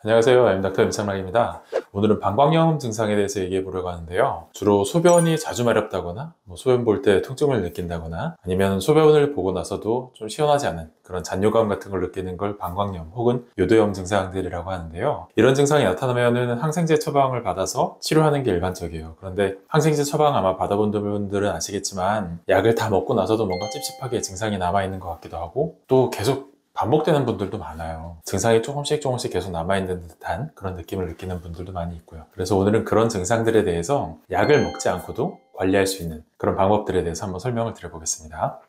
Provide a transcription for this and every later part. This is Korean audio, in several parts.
안녕하세요. M닥터 임창락입니다. 오늘은 방광염 증상에 대해서 얘기해 보려고 하는데요. 주로 소변이 자주 마렵다거나 소변 볼 때 통증을 느낀다거나 아니면 소변을 보고 나서도 좀 시원하지 않은 그런 잔뇨감 같은 걸 느끼는 걸 방광염 혹은 요도염 증상들이라고 하는데요. 이런 증상이 나타나면 항생제 처방을 받아서 치료하는 게 일반적이에요. 그런데 항생제 처방 아마 받아본 분들은 아시겠지만 약을 다 먹고 나서도 뭔가 찝찝하게 증상이 남아있는 것 같기도 하고 또 계속 반복되는 분들도 많아요. 증상이 조금씩 계속 남아있는 듯한 그런 느낌을 느끼는 분들도 많이 있고요. 그래서 오늘은 그런 증상들에 대해서 약을 먹지 않고도 관리할 수 있는 그런 방법들에 대해서 한번 설명을 드려보겠습니다.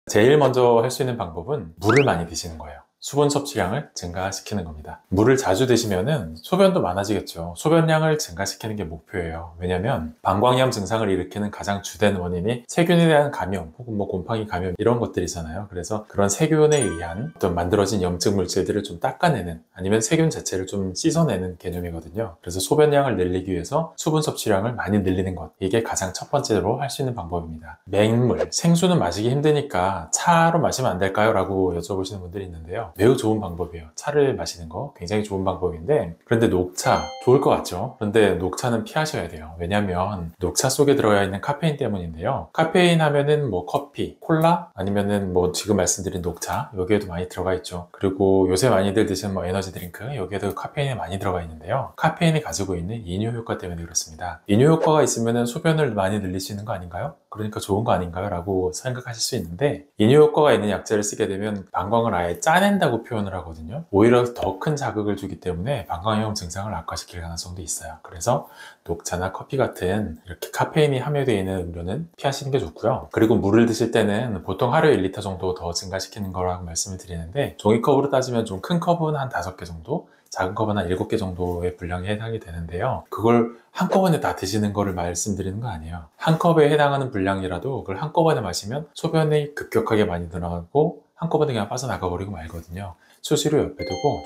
제일 먼저 할 수 있는 방법은 물을 많이 드시는 거예요. 수분 섭취량을 증가시키는 겁니다. 물을 자주 드시면은 소변도 많아지겠죠. 소변량을 증가시키는 게 목표예요. 왜냐면 방광염 증상을 일으키는 가장 주된 원인이 세균에 대한 감염 혹은 곰팡이 감염 이런 것들이잖아요. 그래서 그런 세균에 의한 어떤 만들어진 염증 물질들을 좀 닦아내는 아니면 세균 자체를 좀 씻어내는 개념이거든요. 그래서 소변량을 늘리기 위해서 수분 섭취량을 많이 늘리는 것, 이게 가장 첫 번째로 할 수 있는 방법입니다. 맹물, 생수는 마시기 힘드니까 차로 마시면 안 될까요? 라고 여쭤보시는 분들이 있는데요. 매우 좋은 방법이에요. 차를 마시는 거 굉장히 좋은 방법인데, 그런데 녹차 좋을 것 같죠? 그런데 녹차는 피하셔야 돼요. 왜냐면 녹차 속에 들어가 있는 카페인 때문인데요. 카페인 하면은 커피, 콜라 아니면은 지금 말씀드린 녹차 여기에도 많이 들어가 있죠. 그리고 요새 많이들 드시는 에너지 드링크 여기에도 카페인이 많이 들어가 있는데요. 카페인이 가지고 있는 이뇨 효과 때문에 그렇습니다. 이뇨 효과가 있으면은 소변을 많이 늘릴 수 있는 거 아닌가요? 그러니까 좋은 거 아닌가요? 라고 생각하실 수 있는데, 이뇨 효과가 있는 약재를 쓰게 되면 방광을 아예 짜낸다고 표현을 하거든요. 오히려 더 큰 자극을 주기 때문에 방광염 증상을 악화시킬 가능성도 있어요. 그래서 녹차나 커피 같은 이렇게 카페인이 함유되어 있는 음료는 피하시는 게 좋고요. 그리고 물을 드실 때는 보통 하루에 1리터 정도 더 증가시키는 거라고 말씀을 드리는데, 종이컵으로 따지면 좀 큰 컵은 한 5개 정도, 작은 컵은 한 7개 정도의 분량에 해당이 되는데요. 그걸 한꺼번에 다 드시는 거를 말씀드리는 거 아니에요. 한 컵에 해당하는 분량이라도 그걸 한꺼번에 마시면 소변이 급격하게 많이 늘어나고 한꺼번에 그냥 빠져나가 버리고 말거든요. 수시로 옆에 두고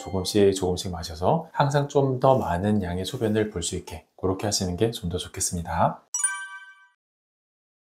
조금씩 마셔서 항상 좀 더 많은 양의 소변을 볼 수 있게 그렇게 하시는 게 좀 더 좋겠습니다.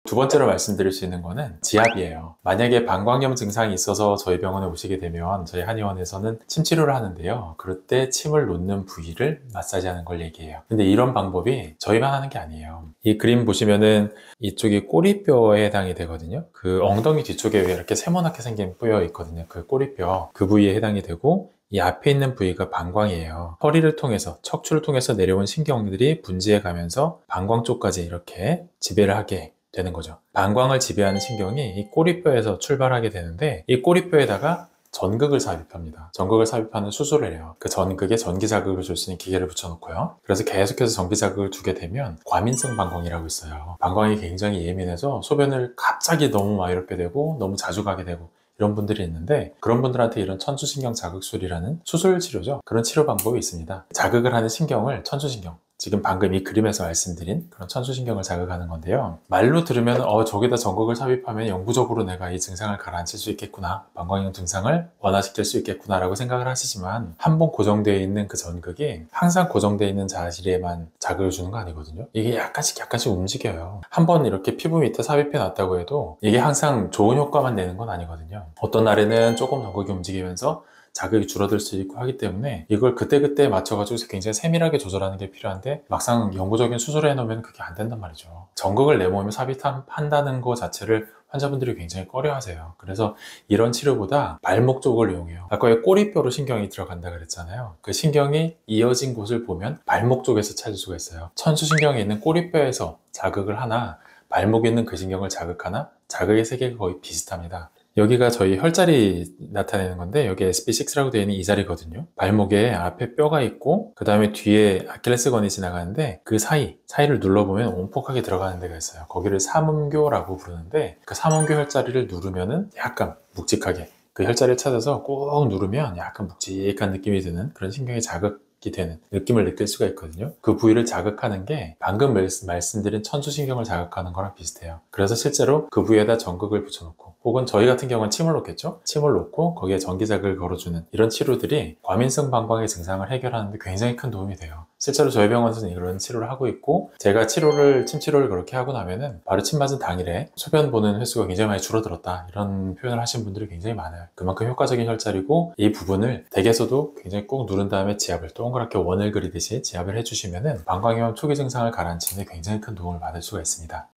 두 번째로 말씀드릴 수 있는 거는 지압이에요. 만약에 방광염 증상이 있어서 저희 병원에 오시게 되면 저희 한의원에서는 침 치료를 하는데요. 그럴 때 침을 놓는 부위를 마사지하는 걸 얘기해요. 근데 이런 방법이 저희만 하는 게 아니에요. 이 그림 보시면은 이쪽이 꼬리뼈에 해당이 되거든요. 그 엉덩이 뒤쪽에 왜 이렇게 세모나게 생긴 뼈 있거든요. 그 꼬리뼈, 그 부위에 해당이 되고, 이 앞에 있는 부위가 방광이에요. 허리를 통해서, 척추를 통해서 내려온 신경들이 분지해 가면서 방광 쪽까지 이렇게 지배를 하게 되는 거죠. 방광을 지배하는 신경이 이 꼬리뼈에서 출발하게 되는데, 이 꼬리뼈에다가 전극을 삽입합니다. 전극을 삽입하는 수술을 해요. 그 전극에 전기 자극을 줄 수 있는 기계를 붙여놓고요. 그래서 계속해서 전기 자극을 주게 되면 과민성 방광이라고 있어요. 방광이 굉장히 예민해서 소변을 갑자기 너무 마렵게 되고 너무 자주 가게 되고 이런 분들이 있는데, 그런 분들한테 이런 천수신경 자극술이라는 수술 치료죠. 그런 치료 방법이 있습니다. 자극을 하는 신경을 천수신경, 지금 방금 이 그림에서 말씀드린 그런 천수신경을 자극하는 건데요. 말로 들으면 저기다 전극을 삽입하면 영구적으로 내가 이 증상을 가라앉힐 수 있겠구나, 방광염 증상을 완화시킬 수 있겠구나 라고 생각을 하시지만, 한 번 고정되어 있는 그 전극이 항상 고정되어 있는 자질에만 자극을 주는 거 아니거든요. 이게 약간씩 움직여요. 한 번 이렇게 피부 밑에 삽입해 놨다고 해도 이게 항상 좋은 효과만 내는 건 아니거든요. 어떤 날에는 조금 전극이 움직이면서 자극이 줄어들 수 있고 하기 때문에 이걸 그때그때 맞춰가지고 굉장히 세밀하게 조절하는 게 필요한데, 막상 영구적인 수술을 해놓으면 그게 안 된단 말이죠. 전극을 내 몸에 삽입한다는 거 자체를 환자분들이 굉장히 꺼려하세요. 그래서 이런 치료보다 발목 쪽을 이용해요. 아까 왜 꼬리뼈로 신경이 들어간다 그랬잖아요. 그 신경이 이어진 곳을 보면 발목 쪽에서 찾을 수가 있어요. 천수신경에 있는 꼬리뼈에서 자극을 하나, 발목에 있는 그 신경을 자극하나, 자극의 세계가 거의 비슷합니다. 여기가 저희 혈자리 나타내는 건데, 여기 SB6라고 되어 있는 이 자리거든요. 발목에 앞에 뼈가 있고 그 다음에 뒤에 아킬레스건이 지나가는데, 그 사이를 눌러보면 온폭하게 들어가는 데가 있어요. 거기를 삼음교라고 부르는데, 그 삼음교 혈자리를 누르면은 약간 묵직하게, 그 혈자리를 찾아서 꾹 누르면 약간 묵직한 느낌이 드는 그런 신경의 자극이 되는 느낌을 느낄 수가 있거든요. 그 부위를 자극하는 게 방금 말씀드린 천수신경을 자극하는 거랑 비슷해요. 그래서 실제로 그 부위에다 전극을 붙여놓고, 혹은 저희 같은 경우는 침을 놓겠죠. 침을 놓고 거기에 전기 자극을 걸어주는 이런 치료들이 과민성 방광의 증상을 해결하는 데 굉장히 큰 도움이 돼요. 실제로 저희 병원에서는 이런 치료를 하고 있고, 제가 침 치료를 그렇게 하고 나면은 바로 침 맞은 당일에 소변 보는 횟수가 굉장히 많이 줄어들었다, 이런 표현을 하신 분들이 굉장히 많아요. 그만큼 효과적인 혈자리고, 이 부분을 댁에서도 굉장히 꾹 누른 다음에 지압을, 동그랗게 원을 그리듯이 지압을 해주시면은 방광염 초기 증상을 가라앉히는 데 굉장히 큰 도움을 받을 수가 있습니다.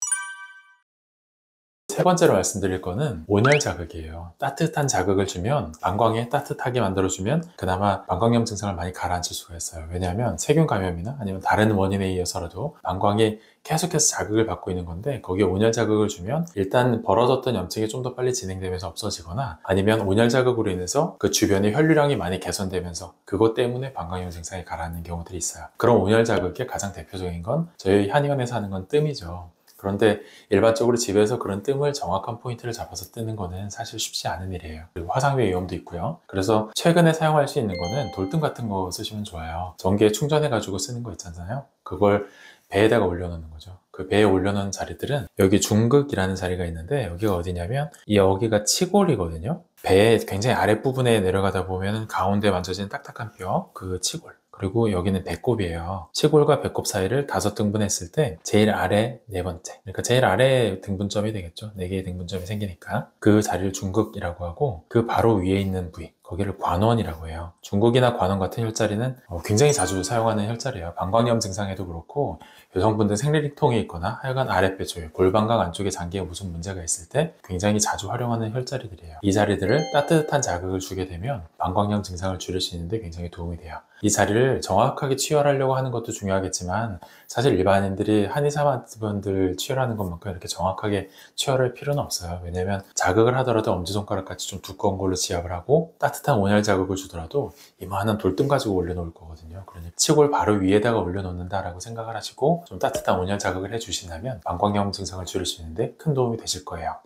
세 번째로 말씀드릴 거는 온열 자극이에요. 따뜻한 자극을 주면, 방광에 따뜻하게 만들어주면 그나마 방광염 증상을 많이 가라앉힐 수가 있어요. 왜냐하면 세균 감염이나 아니면 다른 원인에 의해서라도 방광이 계속해서 자극을 받고 있는 건데, 거기에 온열 자극을 주면 일단 벌어졌던 염증이 좀 더 빨리 진행되면서 없어지거나, 아니면 온열 자극으로 인해서 그 주변의 혈류량이 많이 개선되면서 그것 때문에 방광염 증상이 가라앉는 경우들이 있어요. 그런 온열 자극의 가장 대표적인 건 저희 한의원에서 하는 건 뜸이죠. 그런데 일반적으로 집에서 그런 뜸을 정확한 포인트를 잡아서 뜨는 거는 사실 쉽지 않은 일이에요. 그리고 화상비 위험도 있고요. 그래서 최근에 사용할 수 있는 거는 돌뜸 같은 거 쓰시면 좋아요. 전기에 충전해 가지고 쓰는 거 있잖아요. 그걸 배에다가 올려놓는 거죠. 그 배에 올려놓은 자리들은 여기 중극이라는 자리가 있는데, 여기가 어디냐면 여기가 치골이거든요. 배의 굉장히 아랫부분에 내려가다 보면 가운데 만져지는 딱딱한 뼈, 그 치골. 그리고 여기는 배꼽이에요. 치골과 배꼽 사이를 5등분했을 때 제일 아래 네 번째, 그러니까 제일 아래 등분점이 되겠죠. 4개의 등분점이 생기니까 그 자리를 중극이라고 하고, 그 바로 위에 있는 부위, 거기를 관원이라고 해요. 중극이나 관원 같은 혈자리는 굉장히 자주 사용하는 혈자리예요. 방광염 증상에도 그렇고, 여성분들 생리통이 있거나 하여간 아랫배 쪽에, 골반강 안쪽에 장기에 무슨 문제가 있을 때 굉장히 자주 활용하는 혈자리들이에요. 이 자리들을 따뜻한 자극을 주게 되면 방광염 증상을 줄일 수 있는데 굉장히 도움이 돼요. 이 자리를 정확하게 치열하려고 하는 것도 중요하겠지만, 사실 일반인들이 한의사분들 치열하는 것만큼 이렇게 정확하게 치열할 필요는 없어요. 왜냐면 자극을 하더라도 엄지손가락 같이 좀 두꺼운 걸로 지압을 하고, 따뜻한 온열 자극을 주더라도 이만한 돌뜸 가지고 올려놓을 거거든요. 그러니 치골 바로 위에다가 올려놓는다라고 생각을 하시고 좀 따뜻한 온열 자극을 해주신다면 방광염 증상을 줄일 수 있는데 큰 도움이 되실 거예요.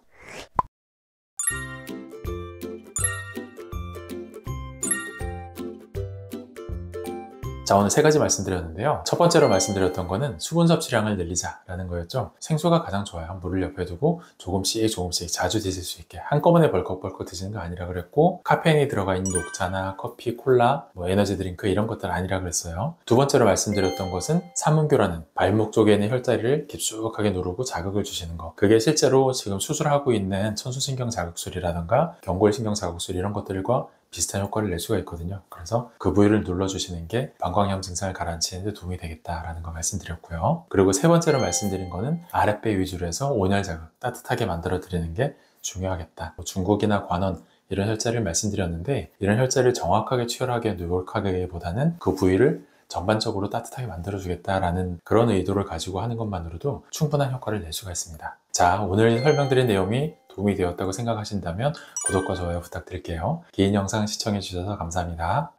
자, 오늘 3가지 말씀드렸는데요. 첫 번째로 말씀드렸던 거는 수분 섭취량을 늘리자라는 거였죠. 생수가 가장 좋아요. 물을 옆에 두고 조금씩 자주 드실 수 있게, 한꺼번에 벌컥벌컥 드시는 거 아니라 그랬고, 카페인이 들어가 있는 녹차나 커피, 콜라, 에너지 드링크 이런 것들 아니라 그랬어요. 두 번째로 말씀드렸던 것은 삼음교라는 발목 쪽에 있는 혈자리를 깊숙하게 누르고 자극을 주시는 거. 그게 실제로 지금 수술하고 있는 천수신경 자극술이라던가 경골신경 자극술 이런 것들과 비슷한 효과를 낼 수가 있거든요. 그래서 그 부위를 눌러주시는 게 방광염 증상을 가라앉히는 데 도움이 되겠다라는 거 말씀드렸고요. 그리고 세 번째로 말씀드린 거는 아랫배 위주로 해서 온열 자극, 따뜻하게 만들어 드리는 게 중요하겠다. 중극이나 관원 이런 혈자리를 말씀드렸는데, 이런 혈자리를 정확하게 치열하게 노력하기보다는 그 부위를 전반적으로 따뜻하게 만들어주겠다라는 그런 의도를 가지고 하는 것만으로도 충분한 효과를 낼 수가 있습니다. 자, 오늘 설명드린 내용이 도움이 되었다고 생각하신다면 구독과 좋아요 부탁드릴게요. 긴 영상 시청해 주셔서 감사합니다.